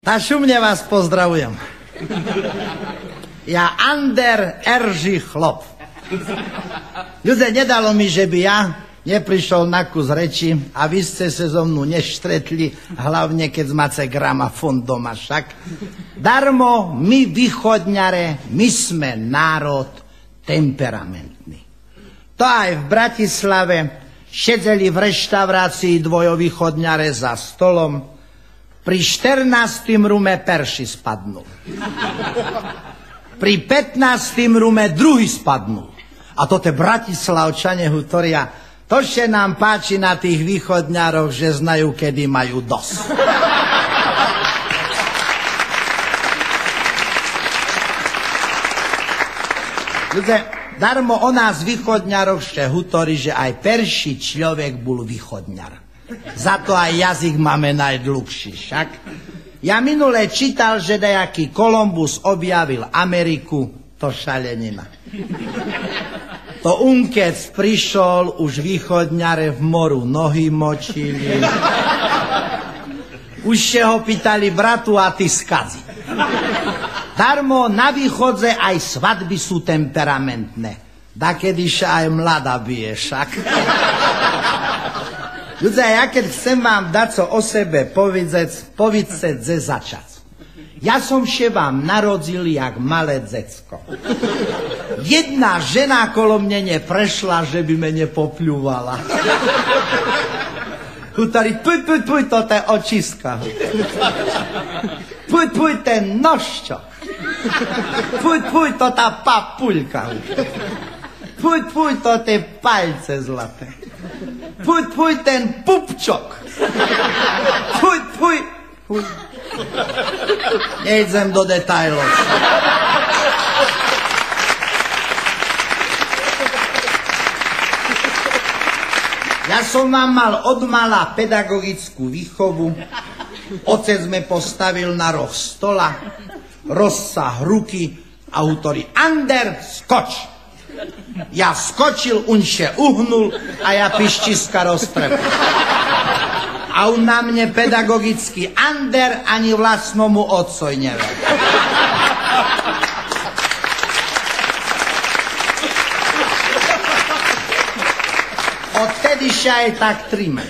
Tá šumne vás pozdravujem. Ja Ander Erží chlop. Ľudia, nedalo mi, že by ja neprišiel na kus reči a vy ste sa so mnou neštretli, hlavne keď máte gramafón doma však. Darmo, my východňare, my sme národ temperamentný. To aj v Bratislave sedeli v reštaurácii dvojovýchodňare za stolom, pri 14. rume perši spadnul. Pri 15. rume druhý spadnul. A to te Bratislavčane hutoria, to še nám páči na tých východňároch, že znajú, kedy majú dosť. Ľudia, darmo o nás východňároch še hutori, že aj perší človek bol východňar. Za to aj jazyk máme najdlhší, však. Ja minule čítal, že nejaký Kolumbus objavil Ameriku, to šalenina. To unkec prišol, už východňare v moru nohy močili. Už še ho pýtali bratu a ty skadzi. Darmo na východze aj svadby sú temperamentné. Dakedy sa aj mladá bije, však. Ľudia, ja keď chcem vám dať co o sebe povicec ze začať. Ja som še vám narodil jak malé decko. Jedna žena kolo mne neprešla, že by me nepopľúvala. Hutari, puj, to je očiska. Puj, ten nožčok. Puj, to tá papuľka. Puj, to tie palce zlaté. Puj, ten pupčok. Puj. Nejdem do detailov. Ja som vám mal odmala pedagogickú výchovu. Otec me postavil na roh stola, rozsah ruky a hovorí: Ander, skoč. Ja skočil, on še uhnul a ja piščiska roztrepil. A on na mne pedagogický Ander ani vlastnomu otcoj never. Odtedy še aj tak trime.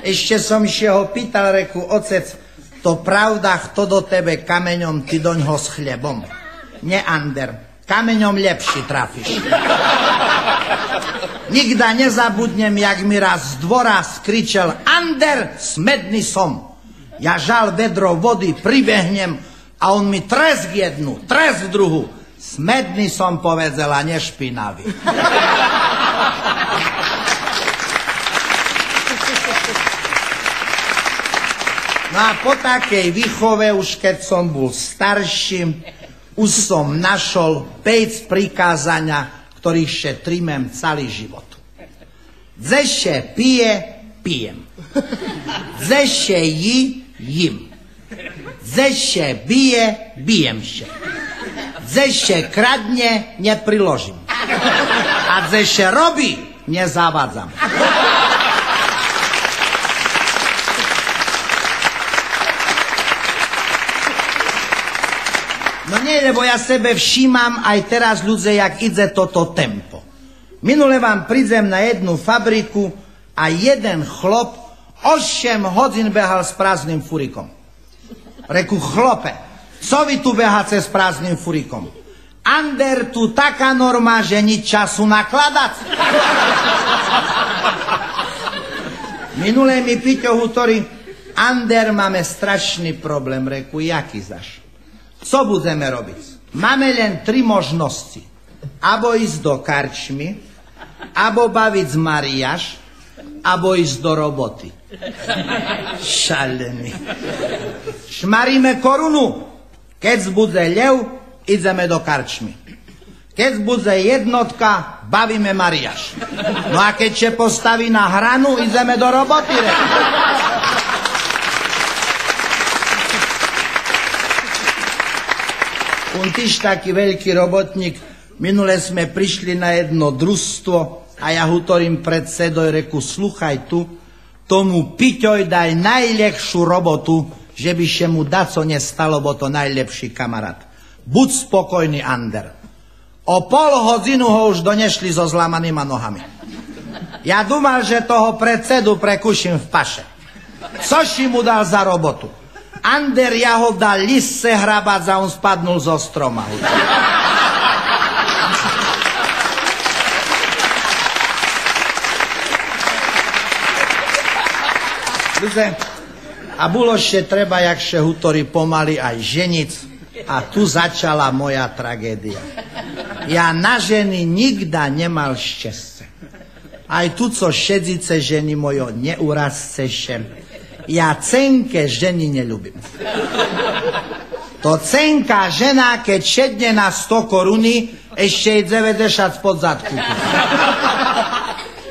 Ešte som še ho pýtal, reku: Otec, to pravda, kto do tebe kameňom, ty doňho s chlebom? Nie, Ander. Kameňom lepší trafíš. Nikda nezabudnem, jak mi raz z dvora skričel: Ander, smedný som. Ja žal vedro vody, pribehnem a on mi tresk jednu, tresk druhú. Smedný som, povedzel, a nešpinavý. No a po takej výchove, už keď som bol starší, už som našol 5 prikázania, ktorých še trimem celý život. Dzeše pije, pijem. Dzeše jim. Dzeše bije, bijem še. Dzeše kradne, nepriložím. A dzeše robí, nezavadzam. No nie, lebo ja sebe všímam aj teraz, ľudia, jak ide toto tempo. Minule vám prídem na jednu fabriku a jeden chlop 8 hodín behal s prázdnym furikom. Reku: chlope, co vy tu beháte s prázdnym furikom? Ander, tu taká norma, že nič času nakladať. Minule mi Piťo hutorí: Ander, máme strašný problém. Reku: jaký zaš? Co budeme robiť? Máme len 3 možnosti. Abo ísť do karčmy, abo baviť z Mariáš, abo ísť do roboty. Šalený. Šmaríme korunu. Keď bude lev, ideme do karčmy. Keď bude jednotka, bavíme Mariáš. No a keď sa postaví na hranu, ideme do roboty. On tiež taký veľký robotník. Minule sme prišli na jedno družstvo a ja hovorím pred sedoj, reku: sluchaj tu, tomu Piťoj daj najľahšiu robotu, že by še mu daco nestalo, bo to najlepší kamarát. Buď spokojný, Ander. O pol hodinu ho už donešli so zlamanýma nohami. Ja dúmal, že toho predsedu prekuším v paše. Což mu dal za robotu? Ander ho dal list se hrabať a on spadnul zo stroma. A bolo ešte treba, jakže hutori pomaly aj ženic. A tu začala moja tragédia. Ja na ženy nikda nemal šťastie. Aj tu, co šedzice ženy mojo neurazceše. Ja cenke ženy neľubím. To cenká žena, keď šedne na 100 koruny, ešte jej 90 spod zadku.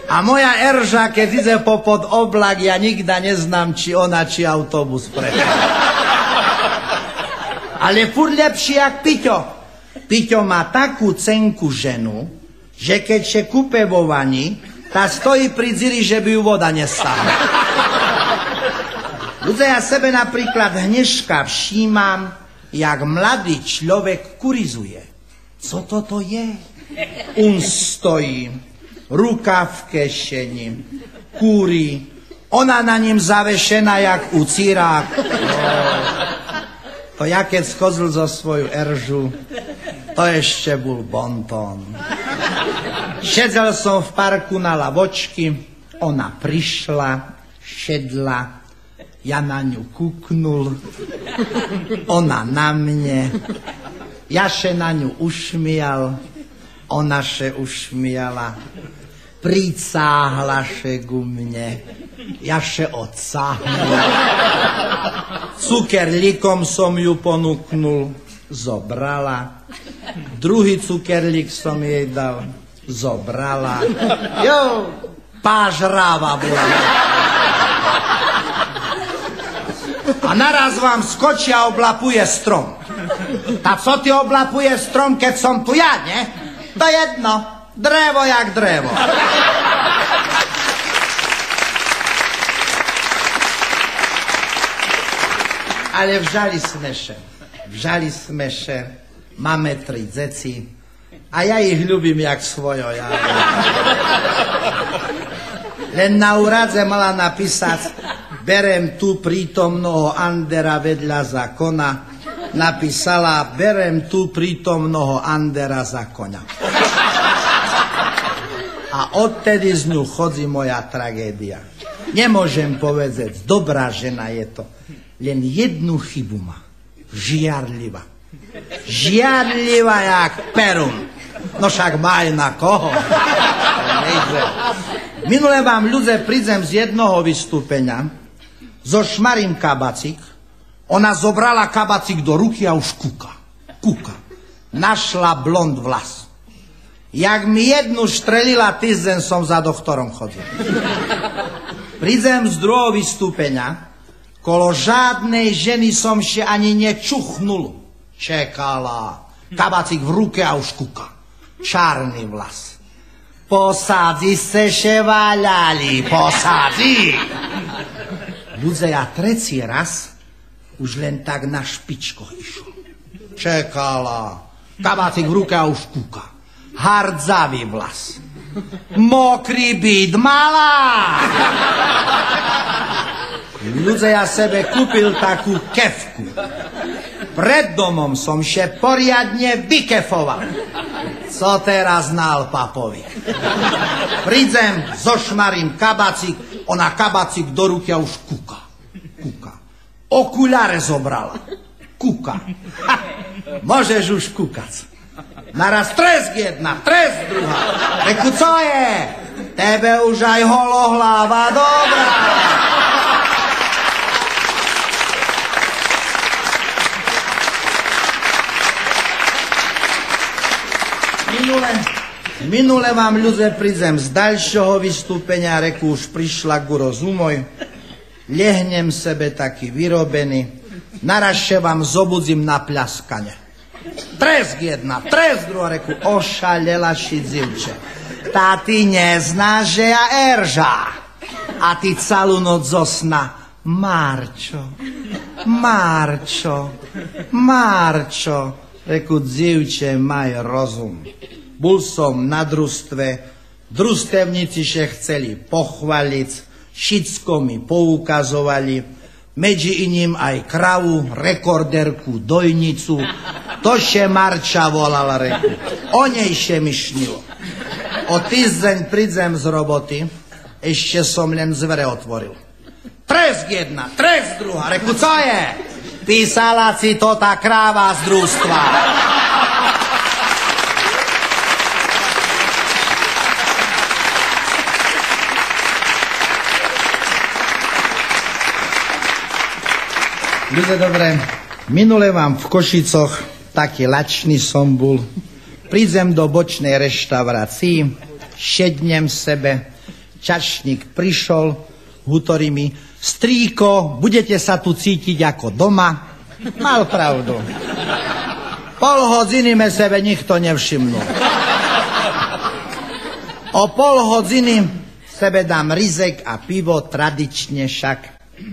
A moja Erža, keď ide popod oblak, ja nikda neznám, či ona, či autobus prechádza. Ale furt lepší jak Piťo. Piťo má takú cenku ženu, že keď še kúpe vo vani, tá stojí pri dziri, že by ju voda nestala. Ľudia, ja sebe napríklad hnežka všímam, jak mladý človek kurizuje. Co toto je? On stojí, ruka v kešeni, kúri, ona na ním zavešená jak u círák. To ja keď schodil zo svoju Eržu, to ešte bol bontón. Šedzel som v parku na lavočky, ona prišla, šedla, ja na ňu kúknul, ona na mne, ja še na ňu ušmial, ona še ušmiala, pricáhla še ku mne, ja še odsáhnul. Cukerlíkom som ju ponúknul, zobrala, druhý cukerlík som jej dal, zobrala, jo, pážráva bola. A naraz vám skočí a oblapuje strom. A co ty oblapuje strom, keď som tu ja, ne? To jedno, drevo jak drevo. Ale vžali sme še, máme 3 dzeci a ja ich ľubím jak svojo. Ja. Len na úradze mala napísať, berem tu prítomného Andera vedľa zákona, napísala, berem tu prítomného Andera za koňa. A odtedy z ňu chodí moja tragédia. Nemôžem povedať, dobrá žena je to. Len jednu chybu má. Žiarlivá. Žiarlivá jak perun. No však maj na koho. Minule vám, ľudia, prídem z jednoho vystúpenia, zošmarím kabacík, ona zobrala kabacík do ruky a už kúka. Našla blond vlas. Jak mi jednu štrelila, týždeň som za doktorom chodil. Prídem z druhého vystúpenia, kolo žádnej ženy som še ani nečuchnul. Čekala. Kabacík v ruke a už kúka. Čárny vlas. Posádzi se še vaľali, posádzi. Ľudia, ja 3. raz už len tak na špičkoch išol. Čekala. Kabacík v ruke a už kúka. Hardzavý vlas. Mokrý byt mala. Ľudia, ja sebe kúpil takú kefku. Pred domom som še poriadne vykefoval. Co teraz na Alpapovi? Prídem, zošmarím kabacík, ona kabacík do ruky a už kúka. Okuláre zobrala. Kúka. Môžeš už kúkať. Naraz tresk jedna, tresk druhá. Reku, co je? Tebe už aj holohlava dobrá. Minule vám, ľudia, prídem z ďalšieho vystúpenia, reku, už prišla ku rozumoj, lehnem sebe taký vyrobený, narazše vám zobudzím na pľaskanie. Tresk jedna, tresk druhá, reku, ošalela šidzivče. Tá ty neznáš, že ja Erža. A ty celú noc zo sna, Marčo, Marčo, reku, dzivče, maj rozum. Bol som na družstve, družstevníci še chceli pochváliť, všetko mi poukazovali, medzi iným aj kravu, rekorderku, dojnicu, to še Marča volala, reku. O nej še mi šnilo. O týždeň prídem z roboty, ešte som len zvere otvoril. Tresk jedna, tresk druhá, reku, co je? Písala si to tá kráva z družstva. Ľudia, dobre, minule vám v Košicoch taký lačný som bol. Prídem do bočnej reštaurácii, šednem sebe, čašník prišol, hutorí mi, strýko, budete sa tu cítiť ako doma? Mal pravdu. Pol hodiny me sebe nikto nevšimnul. O pol hodiny sebe dám rizek a pivo, tradične však.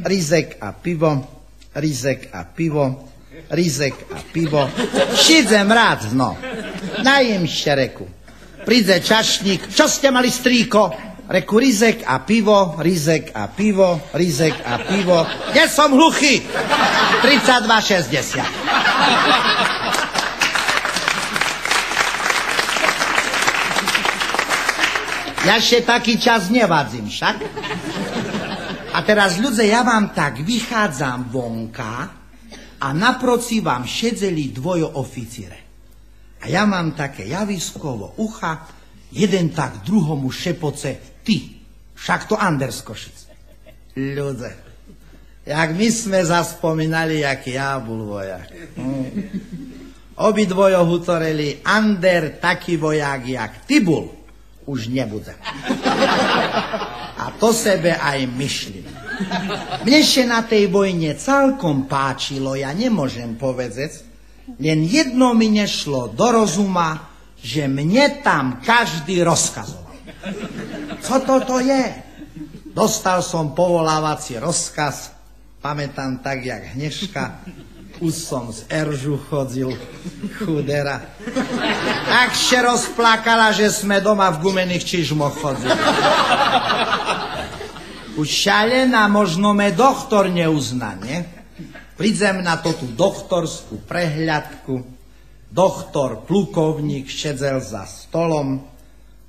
Rizek a pivo, rizek a pivo, rizek a pivo. Šidzem rád, no. Najím še, reku. Príde čašník, čo ste mali, strýko? Reku, rizek a pivo, rizek a pivo, rizek a pivo. Ja som hluchý. 32,60. Ja ešte taký čas nevadzím, však? A teraz, ľudia, ja vám tak vychádzam vonka a naproci vám šedzeli dvojo oficíre. A ja mám také javiskovo ucha, jeden tak druhomu šepoce, ty, však to Anders Košic. Ľudia, jak my sme zaspomínali, jak ja bol vojak. Obidvojo hutoreli, Ander, taký vojak, jak ty bol, už nebude. A to sebe aj myšlím. Mne še na tej vojne celkom páčilo, ja nemôžem povedať, len jedno mi nešlo do rozuma, že mne tam každý rozkazoval. Co toto je? Dostal som povolávací rozkaz, pamätám tak, jak Hnežka, už som z Eržu chodil, chudera. Tak še rozplakala, že sme doma v gumených čižmoch chodili. Už šalená, možno me doktor neuzná, nie? Prídem na to tú doktorskú prehľadku, doktor plukovník šedzel za stolom,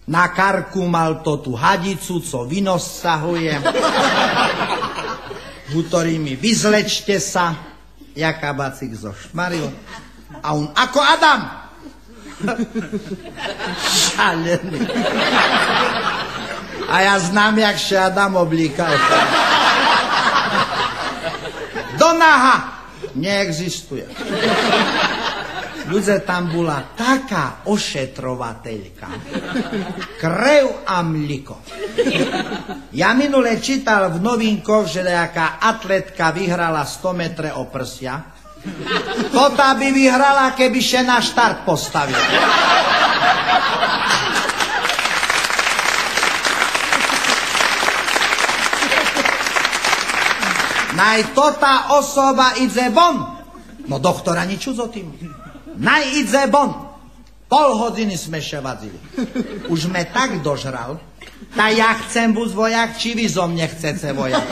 na karku mal to tú hadicu, co víno sahuje. Hutorí mi, vyzlečte sa, ja kabacík zošmaril, a on, ako Adam. Šalený. A ja znám, jak še Adam oblíkal. Do naha neexistuje. Ľudia, tam bola taká ošetrovateľka. Krev a mliko. Ja minule čítal v novinkoch, že nejaká atletka vyhrala 100 metre o prsia. Tota by vyhrala, keby še na štart postavil. Naj tota osoba ide von. No doktora nič o tým. Naj ide von. Pol hodiny sme še vadzili. Už me tak dožral, tá ja chcem buď vojak, či vy zo mne chcete vojak.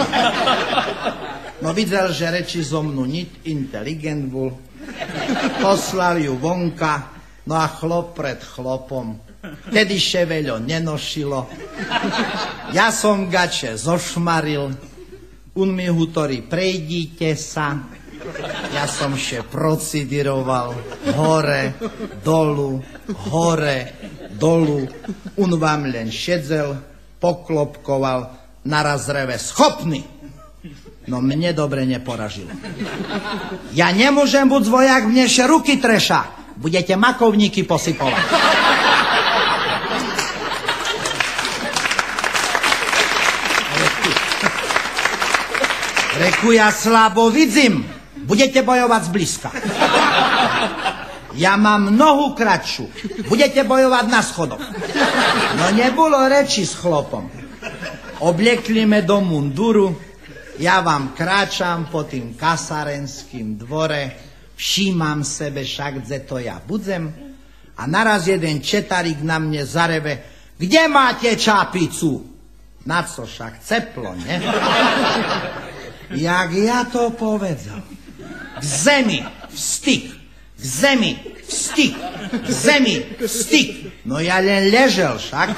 No videl, že reči zo mnu nič, inteligent bol. Poslal ju vonka, no a chlop pred chlopom. Tedy še veľo nenošilo. Ja som gače zošmaril. On mi hutorí, prejdite sa. Ja som še procidiroval. Hore, dolu, On vám len šedzel, poklopkoval, naraz reve, schopný. No mne dobre neporažilo. Ja nemôžem buď vojak, mne še ruky treša. Budete makovníky posypovať. Reku, ja slabo vidím. Budete bojovať zblízka. Ja mám nohu kratšiu. Budete bojovať na schodoch. No nebolo reči s chlopom. Obliekli me do munduru. Ja vám kráčam po tým kasárenským dvore, všímam sebe, však dze to ja budzem, a naraz jeden četarík na mne zareve: kde máte čapicu? Na co však ceplo, ne? Jak ja to povedal? K zemi vstyk, k zemi vstyk, k zemi vstyk. No ja len ležel však.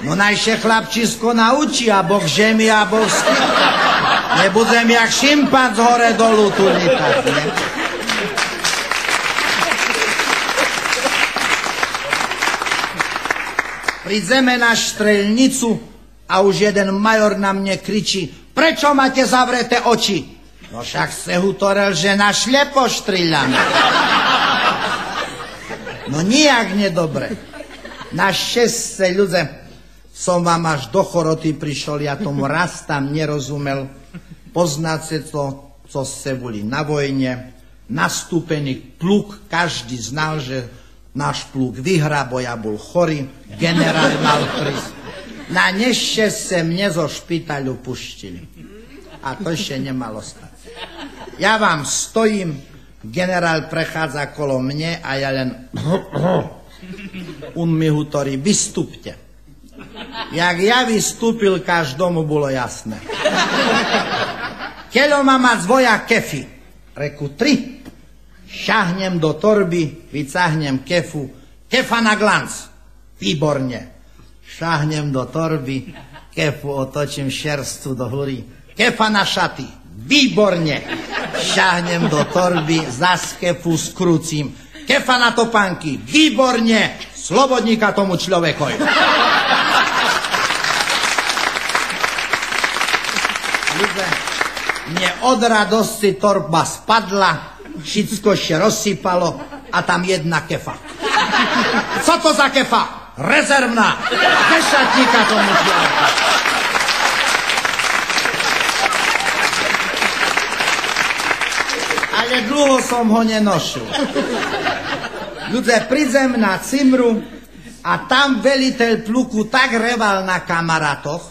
No najše chlapčisko naučí, abo k žemi, abo vstyk. Nebudem jak šimpanz hore dolu tu litať, ne? Prídzeme na štrelnicu a už jeden major na mne kričí: prečo máte zavreté oči? No však se hutorel, že na šlepo štríľame. No nijak nedobre. Na šťastie, ľudze, som vám až do choroty prišol, ja tomu raz tam nerozumel. Poznáte to, co ste boli na vojne, nastúpený pluk, každý znal, že náš pluk vyhrá, bo ja bol chorý, generál mal prísť. Na nešťastie mne zo špitaľu puštili. A to ešte nemalo stať. Ja vám stojím, generál prechádza kolo mne a ja len... On mi hutorí: vystúpte. Jak ja vystúpil, každomu bolo jasné. Keľo má mať zvoja kefy? Reku 3. Šahnem do torby, vycahnem kefu. Kefa na glanc. Výborne. Šahnem do torby, kefu otočím šerstvu do húry. Kefa na šaty. Výborne. Šahnem do torby, zas kefu skrúcim. Kefa na topánky. Výborne. Slobodníka tomu človekovi. Ľudia, mne od radosti torba spadla, všetko še rozsypalo a tam jedna kefa. Co to za kefa? Rezervná. Dešatníka tomu človeku. Ale dlho som ho nenošil. Ľudia, prídem na cimru a tam veliteľ pluku tak reval na kamarátoch,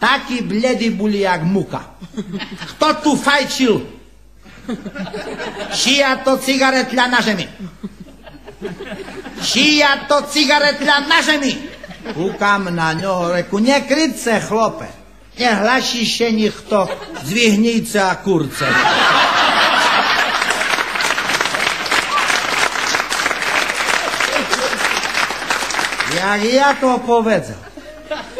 takí bledy boli jak muka. Kto tu fajčil? Šija to cigaretľa na žemi. Šija to cigaretľa na žemi. Kúkam na ňoho, reku: nekryť se, chlope. Nehlašíše nikto zvihnice a kurce. Jak ja to povedal: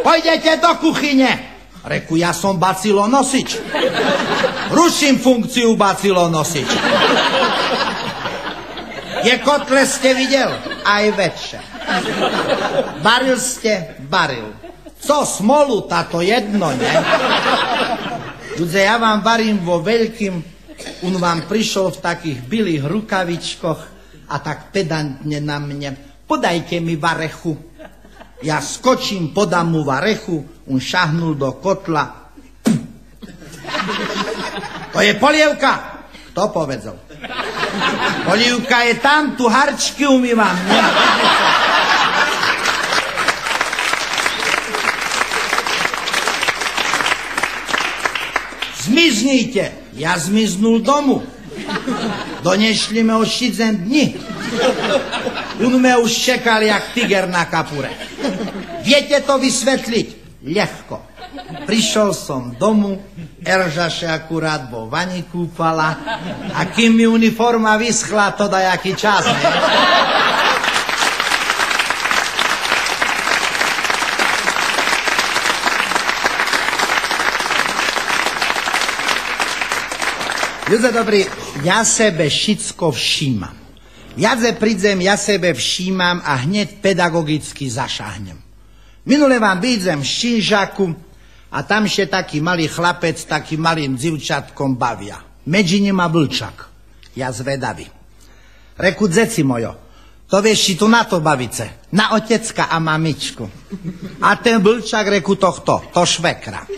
pojdete do kuchyne. Reku: ja som bacilonosič. Ruším funkciu bacilonosič. Je kotle ste videl? Aj večer. Baril ste? Baril. Co smolu, táto jedno, ne? Ľudia, ja vám varím vo veľkým. On vám prišiel v takých bilých rukavičkoch a tak pedantne na mne: podajte mi varechu. Ja skočím, podám mu varechu, on šahnul do kotla. To je polievka. Kto povedal? Polievka je tam, tu harčky umývam. Zmiznite. Ja zmiznul domu. Donešli me o 6 dní. On me už čekal jak tiger na kapure. Viete to vysvetliť? Ľahko. Prišiel som domu, Erža še akurát vo vani kúpala a kým mi uniforma vyschla, to dajaký čas, ne? Ľudia dobrí, ja sebe všetko všímam. Jadze prídzem, ja sebe všímam a hneď pedagogicky zašahnem. Minule vám bídzem z Činžaku a tam ešte taký malý chlapec, takým malým dzivčatkom bavia. Medzi nima vlčak. Ja zvedavý. Reku: dzeci mojo, to vieš, či tu na to bavice? Na otecka a mamičku. A ten vlčak, reku: to švekra.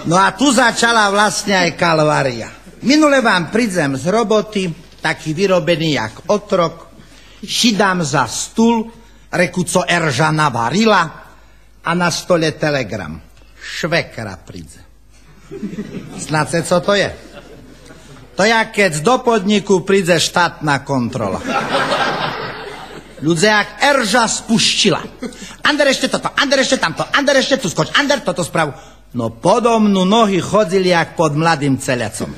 No a tu začala vlastne aj kalvária. Minule vám prídem z roboty, taký vyrobený jak otrok. Šidám za stůl, reku, co Erža navarila, a na stole telegram. Švekra príde. Znáte, co to je? To je, keď do podniku príde štátna kontrola. Ľudia, jak Erža spuštila. Ander ešte toto, Ander ešte tamto, Ander ešte tu skoč, Ander toto spravu. No podo mnu nohy chodili, jak pod mladým celecom.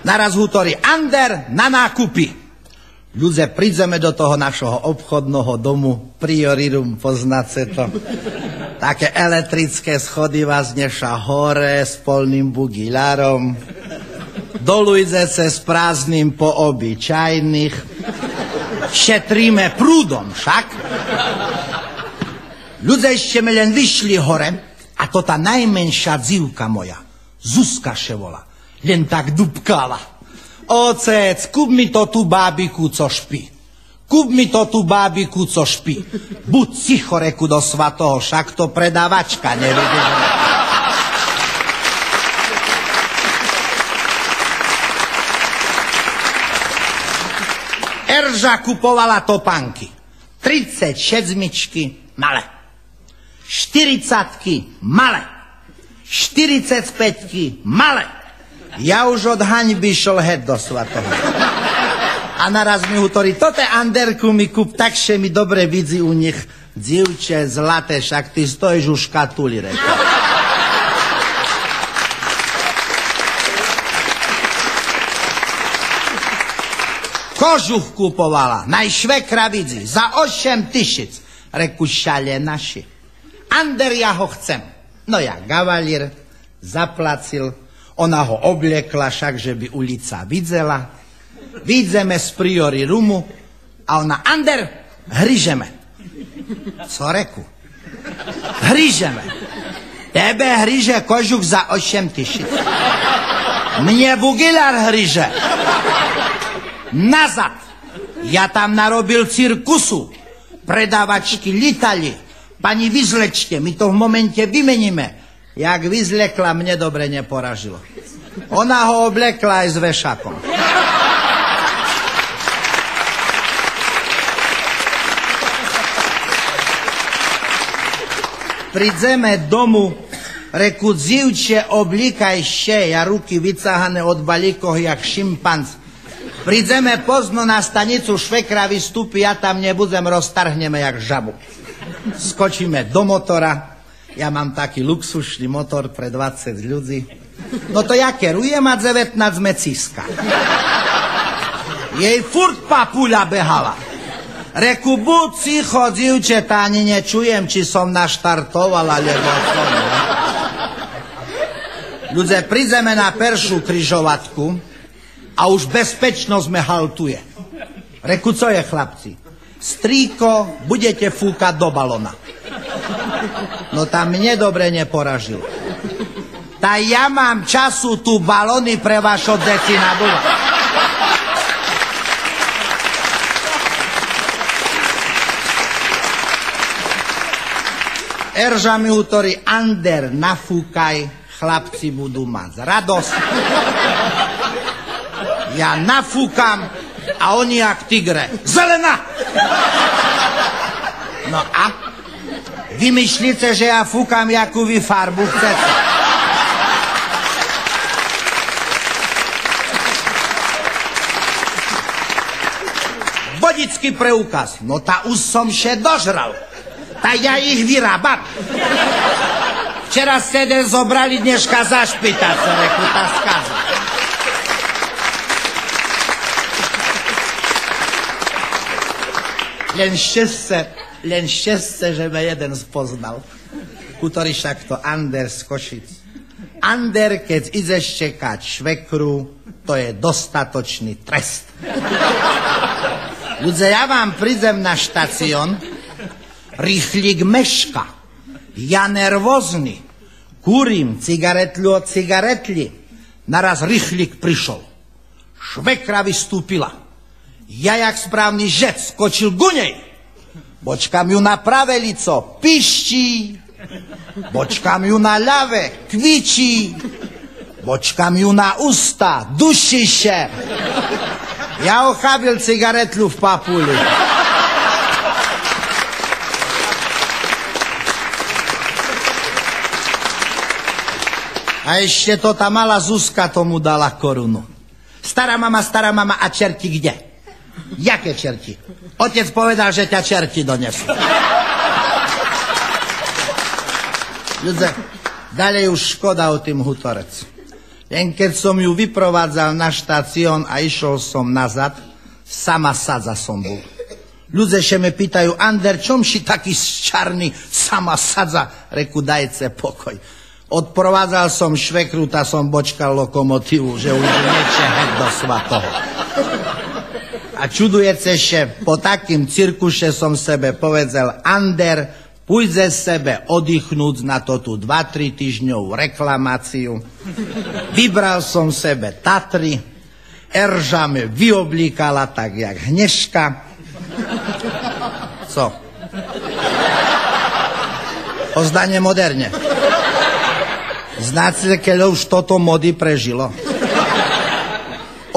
Naraz hútori, Ander na nákupy. Ľudia, prídeme do toho našeho obchodného domu, Priorirum, poznáte to. Také elektrické schody vás neša hore s polným bugilárom. Dolu idete s prázdnym po obyčajných. Šetríme prúdom však. Ľudia ešte mi len vyšli hore a to tá najmenšia dzivka moja, Zuzka ševola, len tak dubkala. Ocec, kúp mi to tu bábiku, co špí. Kúp mi to tu bábiku, co špí. Buď ticho, reku do svatoho, však to predávačka nevidí. Erža kupovala topánky. 37 malé. 40 malé. 45 malé. Ja už od haňby šol heď do svatoho. A naraz mi hovorí, toto Anderku mi kúp, takže mi dobre vidí u nich. Dzivče, zlaté, však ty stojíš u škatuli, reka. Kožuch kupovala, najšvekra vidí, za 8 000. Reku, šale naši. Ander, ja ho chcem. No ja, gavalír, zaplacil, ona ho obliekla, však, že by ulica vidzela. Vidzeme z Priorirumu a ona, Ander, hryžeme. Co reku? Hryžeme. Tebe hryže kožuch za 8 000. Mne bugilár hryže. Nazad. Ja tam narobil cirkusu. Predávačky litali. Pani, vyzlečte, my to v momente vymeníme. Jak vyzlekla, mne dobre neporažilo. Ona ho oblekla aj s vešakom. Prídzeme domu, reku, dzivče, oblíkaj še, ja ruky vycáhané od balíkoch, jak šimpanz. Prídzeme pozno na stanicu, švekra vystúpi, ja tam nebudem, roztarhneme jak žabu. Skočíme do motora, ja mám taký luxusný motor pre 20 ľudí. No to ja kerujem a 19 mecíska. Jej furt papuľa behala. Reku, buď cicho, dzivčeta, ani nečujem, či som naštartoval, alebo som. Ľudia, prídzeme na peršiu križovatku, a už bezpečno sme haltuje. Reku, co je, chlapci? Strýko, budete fúkať do balona. No tam mne dobre neporažilo. Tá ja mám času tu balony pre vašo deti nabúvať. Erža mi hovorí, Ander, nafúkaj, chlapci budú mať radosť. Ja nafúkam a oni jak tigre. Zelená! No a? Vy myslíte, že ja fúkam, jakú vy farbu chcete? Vodický preukaz. No tá už som še dožral. Tá ja ich vyrábam. Včera ste zobrali, dneška zašpýtať, co reku, tá skaza. Len šťastie, že ma jeden spoznal. Ktorý však to Ander z Košic. Ander, keď ideš čekať švekru, to je dostatočný trest. Ľudia, ja vám prídem na štacion, rýchlik meška, ja nervózny, kúrim cigaretľu od cigaretli, naraz rýchlik prišol. Švekra vystúpila. Ja, jak správny žec, skočil ku nej. Bočkám ju na pravé lico, piščí. Bočkám ju na ľavé, kvičí. Bočkám ju na ústa, dušiše. Ja ochábil cigaretlu v papuli. A ešte to tá malá Zuzka tomu dala korunu. Stará mama, a čerti kde? Jaké čerti? Otec povedal, že ťa čerti donesú. Ľudze, ďalej už škoda o tým Hutorec. Len keď som ju vyprovádzal na štácion a išiel som nazad, sama sadza som bol. Ľudze še me pýtajú, Ander, čom si taký čarný, sama sadza? Reku, dajce pokoj. Odprovádzal som švekru, tá som bočkal lokomotívu, že už nečehe do svatoho. A čudujece še, po takým cirkuše som sebe povedal, Ander, pôjde sebe oddychnúť na to tu 2-3 týždňovú reklamáciu. Vybral som sebe Tatry, Erža me vyoblíkala tak, jak Hnežka. Co? Ozdanie moderne. Znáte, keď už toto mody prežilo?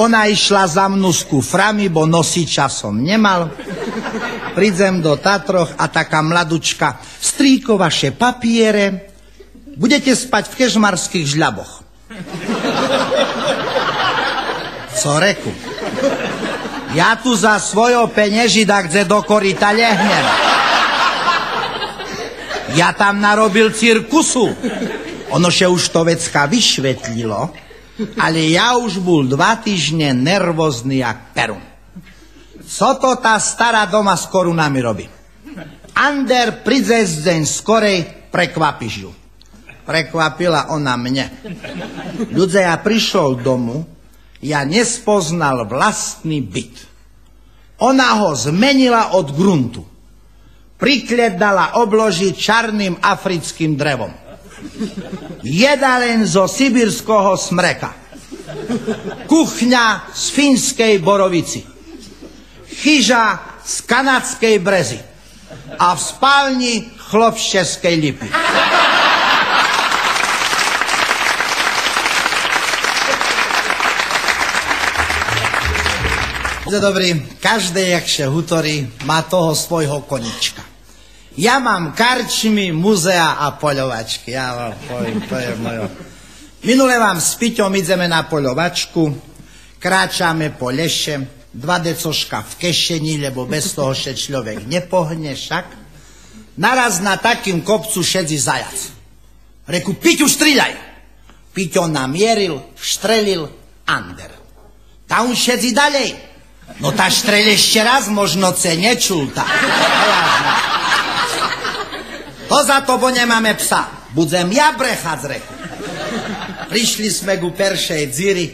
Ona išla za mnou s kuframi, bo nosiča som nemal. Prídem do Tatroch a taká mladučka, strýko, vaše papiere, budete spať v kežmarských žľaboch. Co reku? Ja tu za svojho peniežida, kde do koryta lehnem. Ja tam narobil cirkusu. Ono še už to vecka vyšvetlilo, ale ja už bol 2 týždne nervózny jak perun. Co to tá stará doma s korunami robí? Ander, príde deň skorej, prekvapíš ju. Prekvapila ona mne. Ľudze, ja prišiel domu, ja nespoznal vlastný byt. Ona ho zmenila od gruntu. Prikliedala obložiť čarným africkým drevom. Jedalen zo sibírskoho smreka. Kuchňa z fínskej borovici. Chyža z kanadskej brezy. A v spálni chlop z českej lipy. Dobrý, každé jakže hutorí má toho svojho konička. Ja mám karčmy, muzea a poľovačky. To je mojo. Minule vám s Piťom ideme na poľovačku, kráčame po leše, 2 decoška v kešeni, lebo bez toho še človek nepohne však. Naraz na takým kopcu šedzi zajac. Reku, Piťu, striľaj. Piťo namieril, štrelil, Ander. Tam šedzi ďalej. No tá štrel ešte raz, možno ce nečul tá. To za to, bo nemáme psa. Budem ja brechať z reku. Prišli sme ku peršej dziri,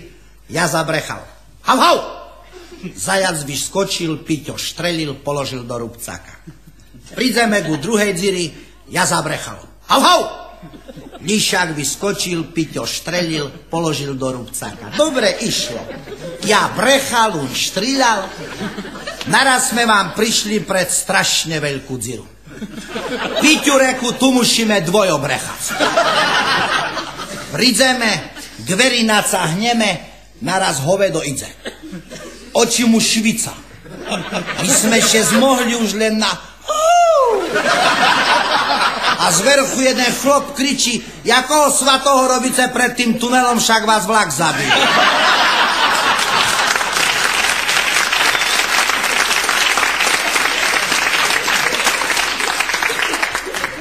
ja zabrechal. Hav, hav! Zajac vyskočil, Piťo štrelil, položil do rúbcaka. Prídeme ku druhej dziri, ja zabrechal. Hav, hav! Líšak vyskočil, Piťo štrelil, položil do rúbcaka. Dobre išlo. Ja brechal, on štriľal. Naraz sme vám prišli pred strašne veľkú dziru. Piťu, reku, tu musíme dvojobrechať. Prídeme, dveri nacahneme, naraz hovedo ide. Oči mu švica. My sme še zmohli už len na... A zverchu jeden chlop kričí, jakoho svatoho robíte pred tým tunelom, však vás vlak zabije.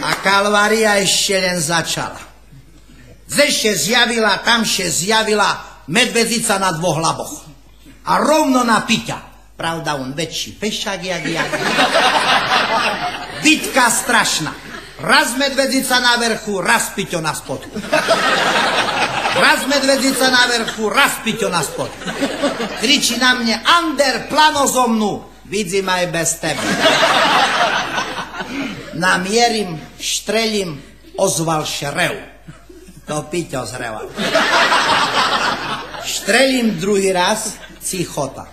A kalvária ešte len začala. Zešte zjavila, tamše zjavila medvezica na 2 hlaboch. A rovno na Piťa. Pravda, on väčší pešak, jak ja. Bitka strašná. Raz medvezica na verchu, raz Piťo na spodku. Raz medvezica na verchu, raz Piťo na spodku. Kričí na mne, Ander, plano zo mnou. Vidím aj bez tebe. Namierim, štrelím, ozval šrev. To Piťo zreval. Štrelím druhý raz, cichota.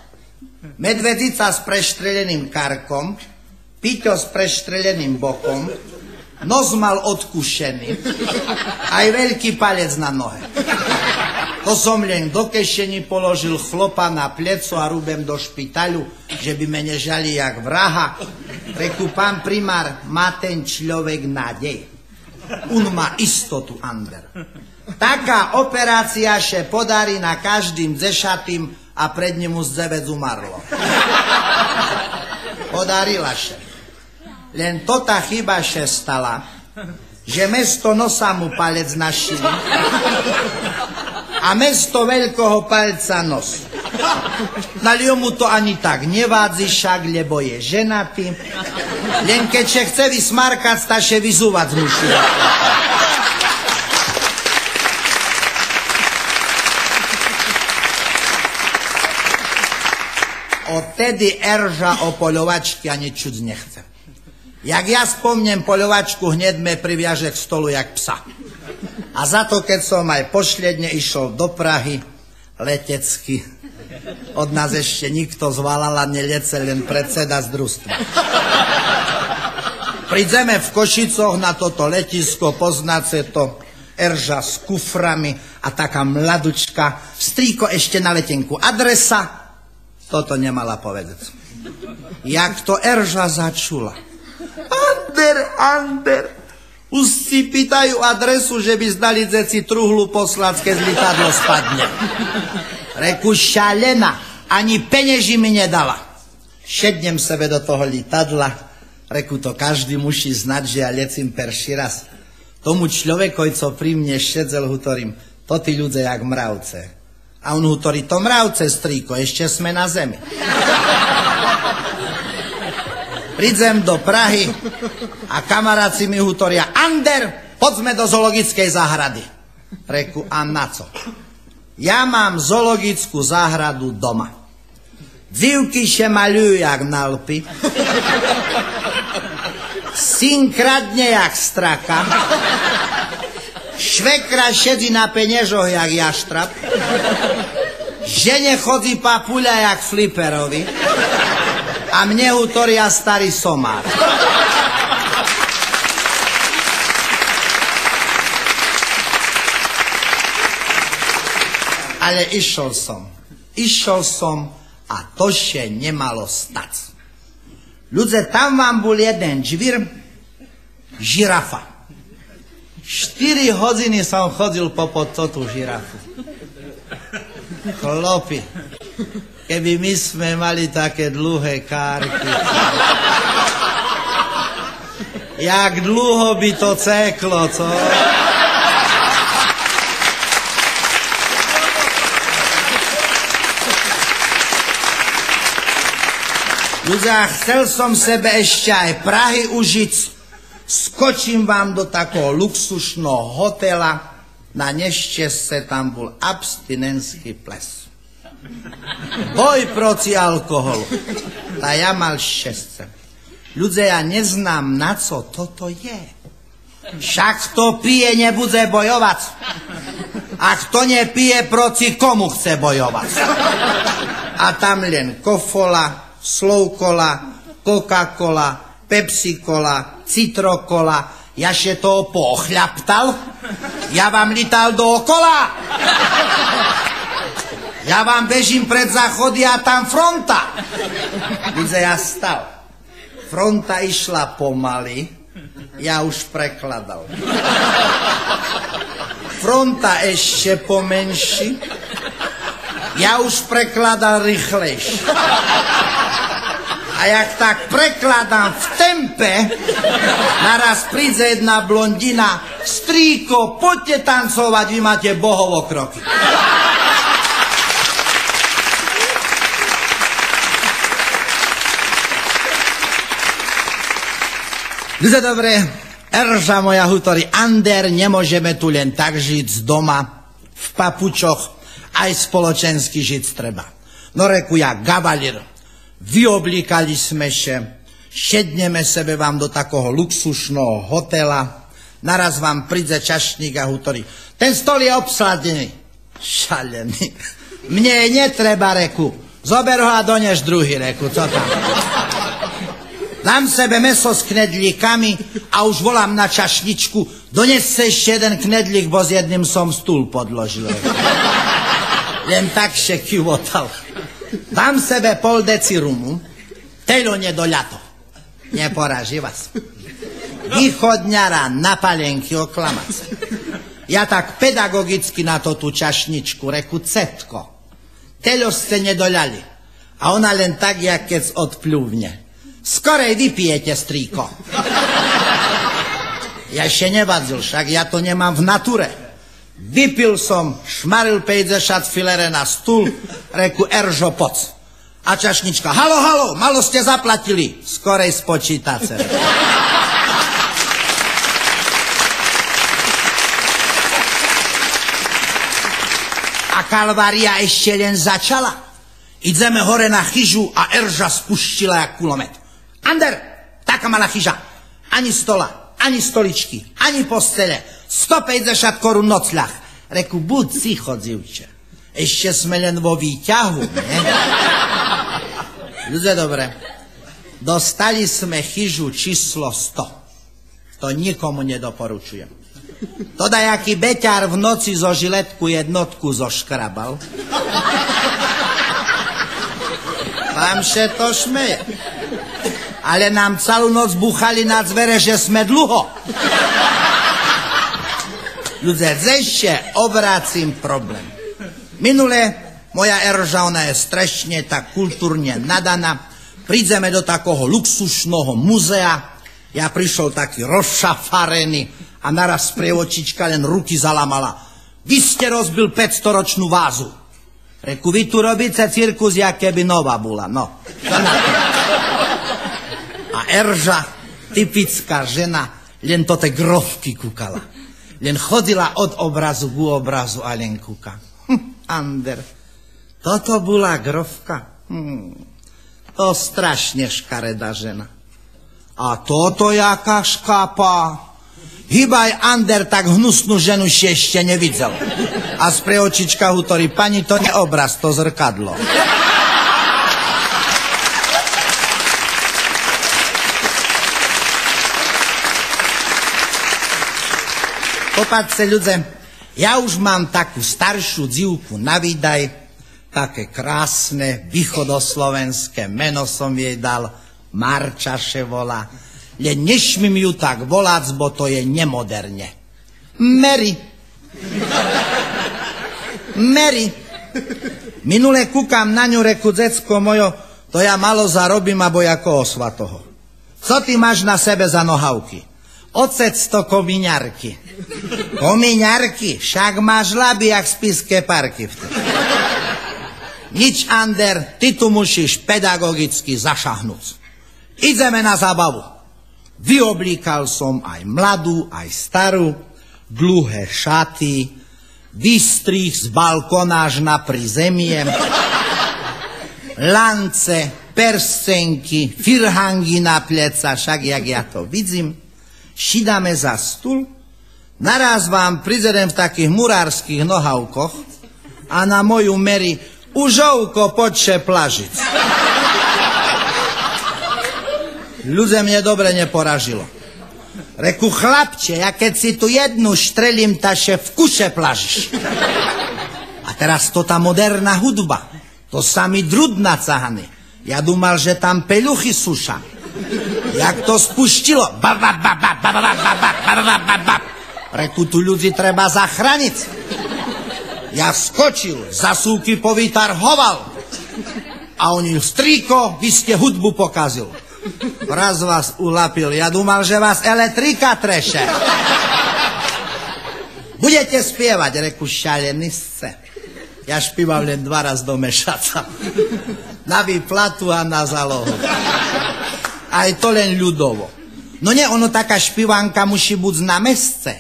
Medvezica s preštrelením karkom, Piťo s preštrelením bokom, nos mal odkušený, aj veľký palec na nohe. To som len do kešení položil chlopa na pleco a rúbem do špitaľu, že by me nežali jak vraha. Reku, pán primár, má ten človek nádej. On má istotu, Ander. Taká operácia še podarí na každým zešatým a pred ním už 9 umarlo. Podarila še. Len to tá chyba še stala, že mesto nosa mu palec našili a mesto veľkého palca nos. Nalio mu to ani tak nevádzi však, lebo je ženatý. Len keď še chce vysmarkať, sta še vyzúvať musí. Odtedy Erža o poľovačky ani čuť nechce. Jak ja spomnem poľovačku, hneď me priviaže k stolu jak psa. A za to, keď som aj pošledne išiel do Prahy, letecky, od nás ešte nikto z Valala nelece, len predseda z družstva. Prídeme v Košicoch na toto letisko, poznáte to, Erža s kuframi a taká mladučka, strýko ešte na letenku. Adresa, toto nemala povedať. Jak to Erža začula. Ander, už si pýtajú adresu, že by zdali dzeci truhlu poslať, keď lietadlo spadne. Reku, šalená, ani peneži mi nedala. Šednem sebe do toho lietadla, reku, to každý musí znať, že ja lecím perší raz. Tomu človekoj, co pri mne šedzel, hovorím, to tí ľudia jak mravce. A on hovorí, to mravce, strýko, ešte sme na zemi. Prídem do Prahy a kamaráci mi hovoria, Ander, poďme do zoologickej záhrady. Reku, a na co? Ja mám zoologickú záhradu doma. Dzivky še maľujú jak nalpy. Syn kradne jak straka. Švekra šedí na peniežoch jak jaštrab. Žene chodí papuľa jak fliperovi. A mne hutoria starý somár. Ale išiel som a to še nemalo stať. Ľudze, tam vám bol jeden džvír, žirafa. 4 hodiny som chodil popod tú žirafu. Chlopi, keby my sme mali také dlhé kárky. Jak dlho by to ceklo, co? Ľudia, chcel som sebe ešte aj Prahy užiť. Skočím vám do takého luxusného hotela. Na nešťastie tam bol abstinenský ples. Boj proti alkoholu. A ja mal šťastie. Ľudia, ja neznám, na co toto je. Však kto pije, nebude bojovať. A kto nepije, proti komu chce bojovať. A tam len kofola, Slovkola, Coca-Cola, Pepsi-Cola, Citro-Cola. Ja še to pochľaptal. Ja vám lítal dookola. Ja vám bežím pred záchody a tam fronta. Ľudia, ja stal. Fronta išla pomaly. Ja už prekladal. Fronta ešte pomenší. Ja už prekladal rýchlejšie. A jak tak prekladám v tempe, naraz príde jedna blondina, strýko, poďte tancovať, vy máte bohovo kroky. Ľudia, dobre, Erža moja hutorí, Ander, nemôžeme tu len tak žiť z doma, v papučoch, aj spoločensky žiť treba. No reku ja, gavalír, vyoblíkali sme še, šedneme sebe vám do takého luxusného hotela, naraz vám príde čašník a hutorí, ten stol je obsadený. Šalený. Mne netreba, reku, zober ho a donež druhý, reku, co tam? Dám sebe meso s knedlíkami a už volám na čašničku, dones ešte jeden knedlík, bo s jedným som stůl podložil. Len tak še kivotal. Dám sebe pol deci rumu, teľo nedoľato. Neporaží vás. Východňara na palenky oklamac. Ja tak pedagogicky na to tú čašničku reku cetko. Teľo ste nedoľali. A ona len tak, jak keď odpľúvne. Skorej vypijete, strýko. Ja ešte nevadzil, však ja to nemám v nature. Vypil som, šmaril 50 filere na stůl, reku Eržo, poc. A čašnička, halo, malo ste zaplatili. Skorej spočítace. A kalvária ešte len začala. Ideme hore na chyžu a Erža spuštila jak kulomet. Ander, taká malá chyža. Ani stola, ani stoličky, ani postele. 150 korun nocľah. Reku, buď ticho, dzivče. Ešte sme len vo výťahu, ne? Ľudia, dobre. Dostali sme chyžu číslo 100. To nikomu nedoporučujem. To dajaký beťar v noci zo žiletku jednotku zoškrabal. Vám še to šmeje. Ale nám celú noc buchali na dvere, že sme dlho. Ľudia, ešte obrácim problém. Minule moja Erža, ona je strašne tak kultúrne nadaná. Prídeme do takého luxusného muzea. Ja prišiel taký rozšafarený a naraz sprievočička len ruky zalamala. Vy ste rozbil 500-ročnú vázu. Reku, vy tu robíte cirkus, jak keby nová bola. No, to na to. A Erža, typická žena, len to te grovky kúkala. Len chodila od obrazu k obrazu a len kúka. Ander, toto bola grovka? To strašne škaredá žena. A toto jaká škápa? Hýbaj, Ander, tak hnusnú ženu si ešte nevidel. A z preočička hutorí, pani, to nie obraz, to zrkadlo. Popaďte, ľudia, ja už mám takú staršiu dzivku na výdaj, také krásne, východoslovenské meno som jej dal, Marčaše volá. Len nešmím ju tak volať, bo to je nemoderne. Mary. Minule kúkam na ňu, reku, decko mojo, to ja malo zarobím, abo jako osvatoho. Co ty máš na sebe za nohavky? Ocec to komiňarky. Komiňarky? Však máš laby, jak spiske parky. Nič, Ander, ty tu musíš pedagogicky zašahnúť. Ideme na zábavu. Vyoblíkal som aj mladú, aj starú, dlhé šaty, vystrih z balkona až na prizemie, lance, persenky, firhangy na pleca, však jak ja to vidím. Šidáme za stůl, naraz vám prizerem v takých murárských nohavkoch a na moju Mary užovko počše plažic. Ľudia, mne dobre neporažilo. Reku, chlapče, ja keď si tu jednu štrelím, taše v kuše plažiš. A teraz to tá moderná hudba, to sami drudná cahany. Ja dúmal, že tam peľuchy suša. Jak to spuštilo. Reku, tu ľudí treba zachrániť. Ja skočil, zasúky povytarhoval. A oni, strýko, vy ste hudbu pokazil. Raz vás ulapil, ja dúmal, že vás elektrika treše. Budete spievať, reku, šalený ste. Ja špívam len 2 raz do mešaca. Na výplatu a na zálohu. Aj to len ľudovo. No nie, ono taká špívanka musí byť na mesce.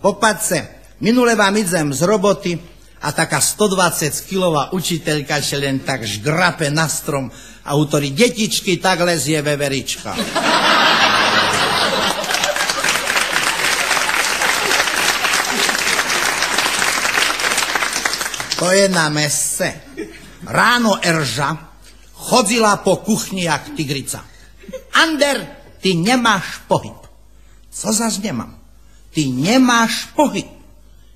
Popaďte, minule vám idem z roboty a taká 120-kilová učiteľka še len tak žgrape na strom a utorí, detičky, tak lezie veverička. To je na mesce. Ráno Erža chodila po kuchni jak tigrica. Ander, ty nemáš pohyb. Co zas nemám? Ty nemáš pohyb.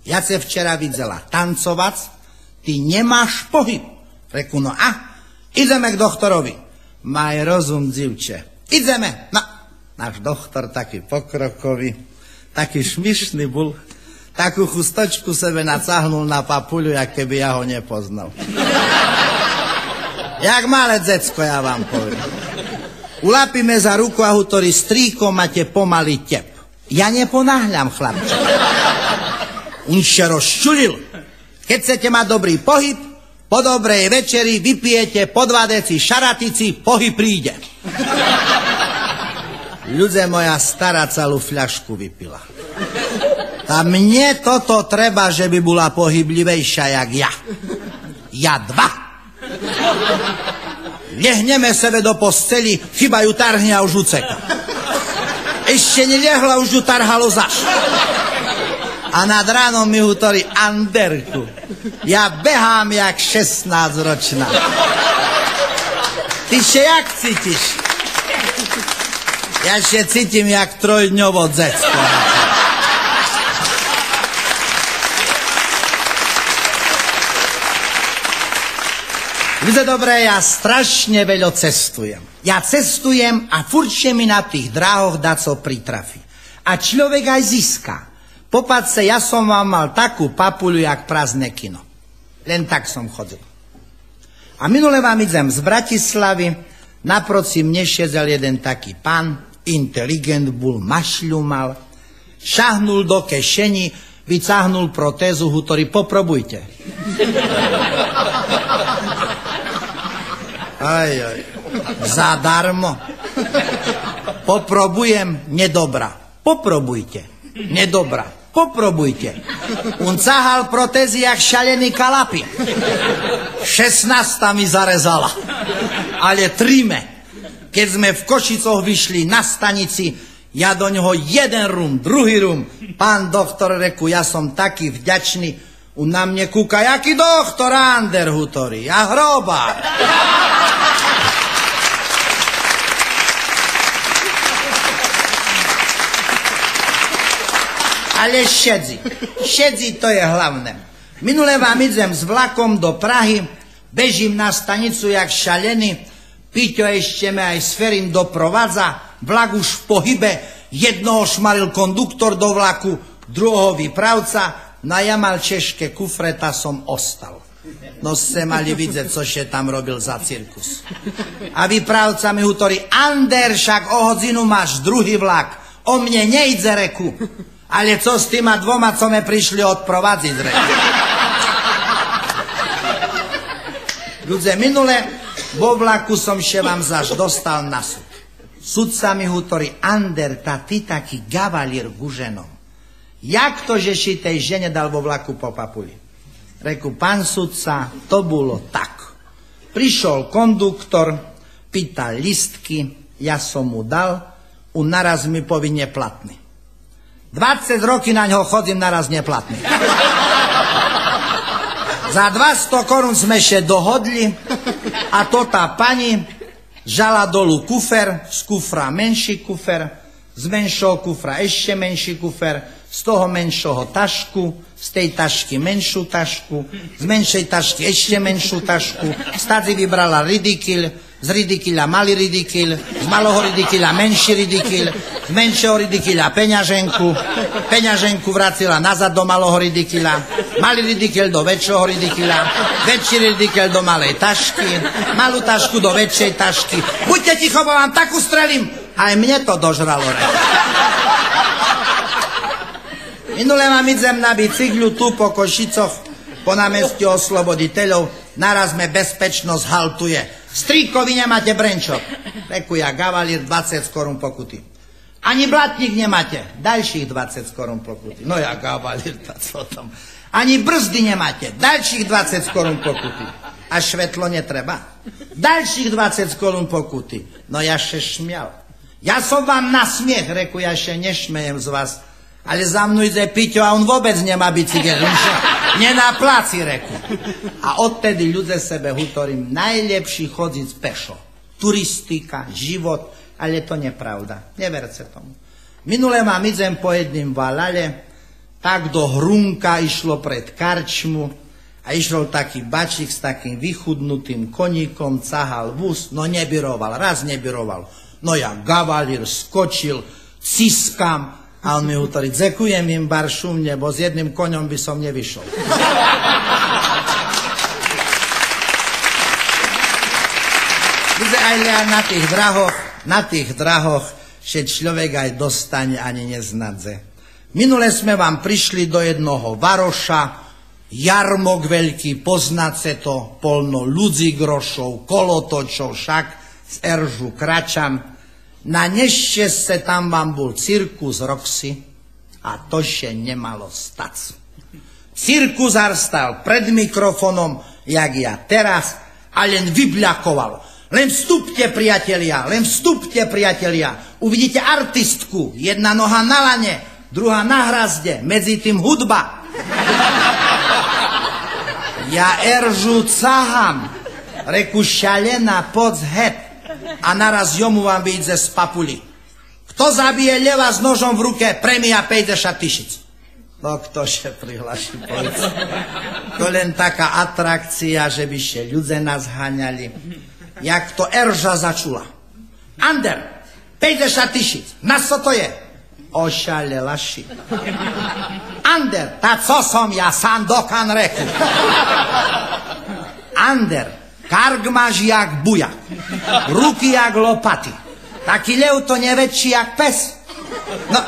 Ja se včera videla tancovať, ty nemáš pohyb. Reku, no a? Ideme k doktorovi. Maj rozum, dzivče. Ideme. No, náš doktor taký pokrokový, taký šmišný bol, takú chustočku sebe nacáhnul na papuľu, jak keby ja ho nepoznal. Jak malé decko, ja vám poviem. Ulapíme za ruku a hutori, strýko, máte pomaly tep. Ja neponáhľam, chlapče. On sa rozčulil. Keď chcete mať dobrý pohyb, po dobrej večeri vypijete po 2 deci šaratici, pohyb príde. Ľudia, moja stará celú fľašku vypila. A mne toto treba, že by bola pohyblivejšia jak ja. Ja 2. Lehneme sebe do posteli, chyba ju tarhne a už uceka. Ešte neliehla, už ju tarhalo zaš. A nad ránom mi hutorí, Anderku, ja behám jak 16-ročná. Ty še jak cítiš? Ja še cítim jak 3-dňovo dzecko. Víte, dobré, ja strašne veľa cestujem. Ja cestujem a furčne mi na tých dráhoch daco pritrafi. A človek aj získa. Popadce, ja som vám mal takú papuľu, jak prázdne kino. Len tak som chodil. A minule vám idem z Bratislavy, naproti mne šedzel jeden taký pán, inteligent bol, mašľu mal, šahnul do kešeni, vycáhnul protézu, hutori, poprobujte. Aj, zadarmo. Poprobujem, nedobrá. Poprobujte, nedobrá. Poprobujte. On cahal protézy jak šalený kalapi. 16 mi zarezala. Ale tríme. Keď sme v Košicoch vyšli na stanici, ja do ňoho 1 rum, 2 rum. Pán doktor, reku, ja som taký vďačný. On na mne kúka, jaký doktor Ander, hutorí. Ja hrobár. Ale šedzi to je hlavné. Minule vám idem s vlakom do Prahy, bežím na stanicu jak šalený, Píťo ešte me aj s Ferim doprovádza, vlak už v pohybe, jednoho šmaril konduktor do vlaku, druhého vypravca, no ja mal češké kufreta, som ostal. No ste mali vidieť, co še tam robil za cirkus. A vypravca mi hutorí, Ander, však o hodinu máš druhý vlak, o mne nejdze, reku. Ale co s týma 2, co me prišli odprovadziť, reku. Ľudia, minule vo vlaku som še vám zaž dostal na súd. Sudca mi hutorí, Ander, ty taký gavalier guženom. Jak to, že si tej žene dal vo vlaku po papuli? Reku, pán sudca, to bolo tak. Prišiel konduktor, pýtal listky, ja som mu dal, on naraz mi povinne platný. 20 roky na ňo chodím naraz neplatný. Za 200 korún sme še dohodli a to tá pani žala dolu kufer, z kufra menší kufer, z menšieho kufra ešte menší kufer, z toho menšieho tašku, z tej tašky menšiu tašku, z menšej tašky ešte menšiu tašku, stadzi vybrala ridikil, z ridikila malý ridikil, z malého ridikila menší ridikil, z menšieho ridikila peňaženku vracila nazad do malého ridikila, malý ridikil do väčšieho ridikila, väčší ridikil do malej tašky, malú tašku do väčšej tašky. Buďte ticho, bo vám tak ustrelím, aj mne to dožralo. Minule vám idem na bicyklu tu po Košicoch, po námestí Osloboditeľov, naraz me bezpečnosť haltuje. Strýko, vy nemáte brenčok. Reku ja, gavalier, 20 korún pokuty. Ani blatník nemáte, ďalších 20 korún pokuty. No ja, gavalier, co tam. Ani brzdy nemáte, ďalších 20 korún pokuty. A švetlo netreba. Ďalších 20 korún pokuty. No ja še šmial. Ja som vám na smiech, reku, ja še nešmejem z vás. Ale za mnou ide Píťo a on vôbec nemá bicykel. Nie na placi, reku. A odtedy ľudia sebe hutorím, najlepší chodiť pešo. Turistika, život, ale to nepravda. Neverte tomu. Minule vám idem po jedným valale, tak do Hrunka išlo pred karčmu A išiel taký bačík s takým vychudnutým koníkom, cahal vús, no nebyroval, raz nebyroval. No ja gavalír, skočil, ciskam, a on mi hovorí, dzekujem im bar šumne, bo s jedným koňom by som nevyšol. Aj na tých drahoch, že človek aj dostane, ani neznadze. Minule sme vám prišli do jednoho varoša, jarmok veľký, poznáte to, polno ľudí grošov, kolotočov, však z Eržu kračam. Na nešťastie tam vám bol cirkus Roxy a to še nemalo stať. Cirkusár stal pred mikrofonom, jak ja teraz, a len vybľakoval. Len vstupte, priatelia, uvidíte artistku, jedna noha na lane, druhá na hrazde, medzi tým hudba. Ja Eržu caham, reku šalená, poď het, a naraz jomu vám vyjde z papuli. Kto zabije leva s nožom v ruke, premia 50 000. No ktože prihlaší policii. To len taká atrakcia, že by še ľudia nás haňali. Jak to Erža začula. Ander, 50 000, na co to je? Ošalela ši. Ander, ta co som ja, Sandokan reku. Ander, kark máš jak bujak, ruky jak lopaty. Taký lev to neväčší jak pes. No,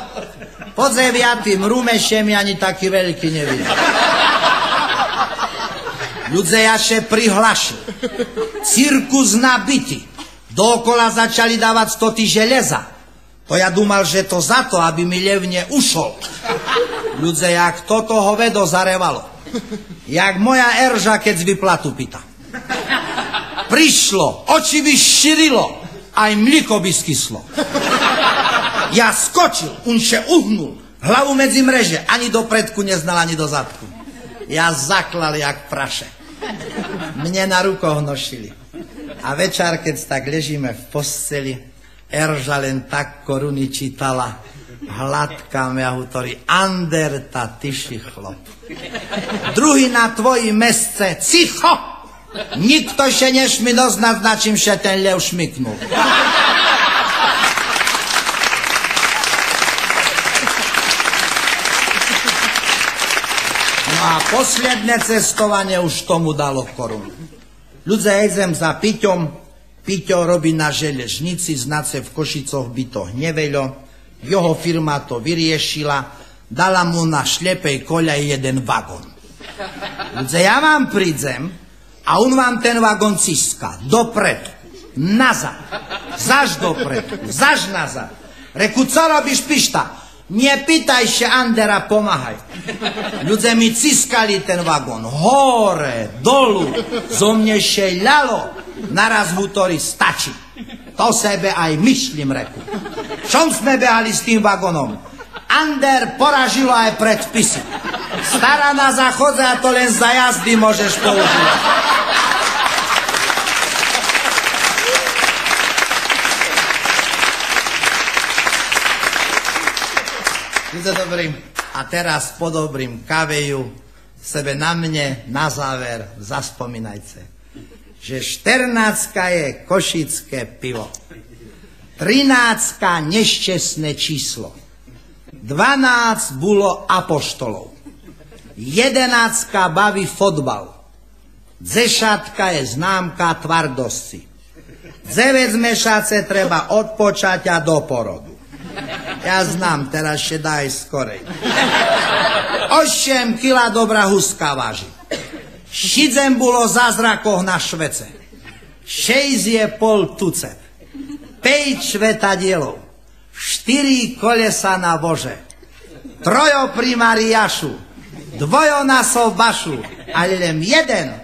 podzeviatým rumešem ani taký veľký nevidím. Ľudia jaše prihlašili. Cirkus nabitý. Dookola začali dávať stoty železa. To ja dúmal, že to za to, aby mi levne ušol. Ľudia, jak toto hovedo zarevalo. Jak moja Erža, keď z vyplatu pýta. Prišlo, oči vyširilo, aj mliko by skyslo. Ja skočil, unše uhnul, hlavu medzi mreže, ani do predku neznal, ani do zadku. Ja zaklal jak praše. Mne na rukoch nošili. A večer, keď tak ležíme v posteli, Erža len tak koruny čítala, hladká mňa hovorí, Ander, ta tyši chlop. Druhý na tvoji mesce, cicho! Nikto še nešmi doznať, na čím še ten lev šmyknul. No a posledné cestovanie už tomu dalo korunu. Ľudia jedzem za Piťom, Piťo robí na železnici, znace v Košicoch by to hneveľo, jeho firma to vyriešila, dala mu na šlepej koľaj jeden vagón. Ľudia, ja vám prídem a on vám ten vagón ciska, dopredu, nazad, zaž dopredu, zaž nazad. Reku, co robíš, pišta? Nepýtaj še Andera, pomáhaj. Ľudia mi ciskali ten vagón, hore, dolu, zo mne še ľalo. Naraz hútori stačí. To sebe aj myšlím, reku. Čom sme behali s tým vagónom? Ander poražilo aj predpisy. Stará na záchodze a to len za jazdy môžeš používať. Dobrý. A teraz po dobrým kaveju sebe na mne na záver zaspomínajte, že 14 je košické pivo, 13 nešťastné číslo, 12 bolo apoštolov, 11 baví fotbal, 10 je známka tvardosti, 9 mešace treba od počatia do porodu. Ja znám, teraz še daj skorej. 8 kila dobrá huska váži. 7 bolo zázrakoch na švece. 6 je pol tucet. 5 švetadielov. 4 kolesa na vože. 3 pri Mariašu. 2 na sobašu. Ale len 1